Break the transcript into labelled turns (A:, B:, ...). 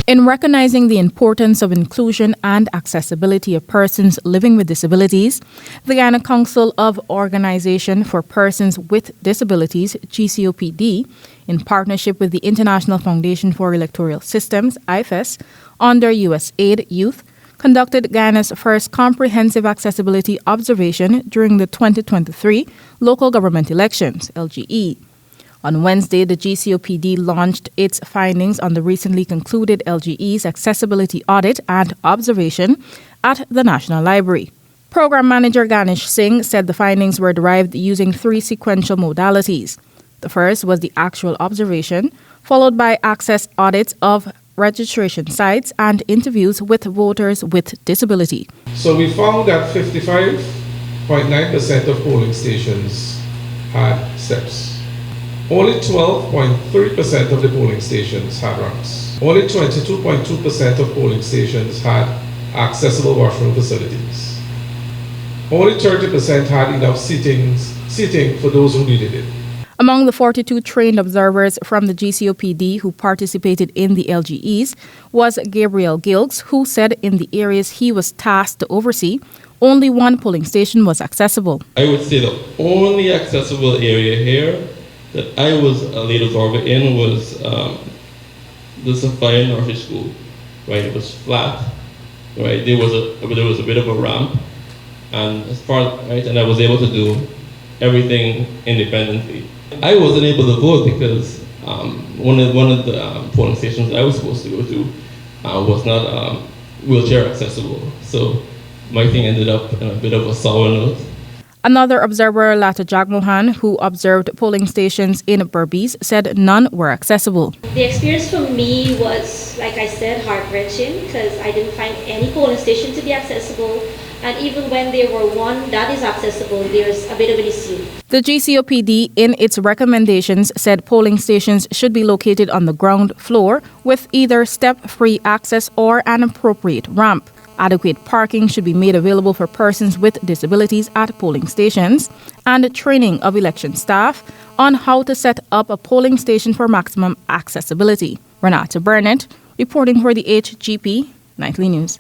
A: In recognizing the importance of inclusion and accessibility of persons living with disabilities, the Guyana Council of Organization for Persons with Disabilities, GCOPD, in partnership with the International Foundation for Electoral Systems, IFES, under USAID Youth, conducted Guyana's first comprehensive accessibility observation during the 2023 local government elections, LGE. On Wednesday, the GCOPD launched its findings on the recently concluded LGE's accessibility audit and observation at the National Library. Program Manager Ganesh Singh said the findings were derived using 3 sequential modalities. The first was the actual observation, followed by access audits of registration sites and interviews with voters with disability.
B: So we found that 55.9% of polling stations had steps. Only 12.3% of the polling stations had ramps. Only 22.2% of polling stations had accessible washroom facilities. Only 30% had enough seating for those who needed it.
A: Among the 42 trained observers from the GCOPD who participated in the LGEs was Gabriel Gilks, who said in the areas he was tasked to oversee, only 1 polling station was accessible.
C: I would say the only accessible area here that I was a lead observer in was the Sophia Nursery School. Right, it was flat. Right, there was a bit of a ramp, and and I was able to do everything independently. I wasn't able to vote because one of the polling stations I was supposed to go to was not wheelchair accessible. So my thing ended up in a bit of a sour note.
A: Another observer, Lata Jagmohan, who observed polling stations in Berbice, said none were accessible.
D: The experience for me was, like I said, heart-wrenching because I didn't find any polling station to be accessible. And even when there were one that is accessible, there's a bit of an issue.
A: The GCOPD, in its recommendations, said polling stations should be located on the ground floor with either step-free access or an appropriate ramp. Adequate parking should be made available for persons with disabilities at polling stations, and training of election staff on how to set up a polling station for maximum accessibility. Renata Burnette, reporting for the HGP Nightly News.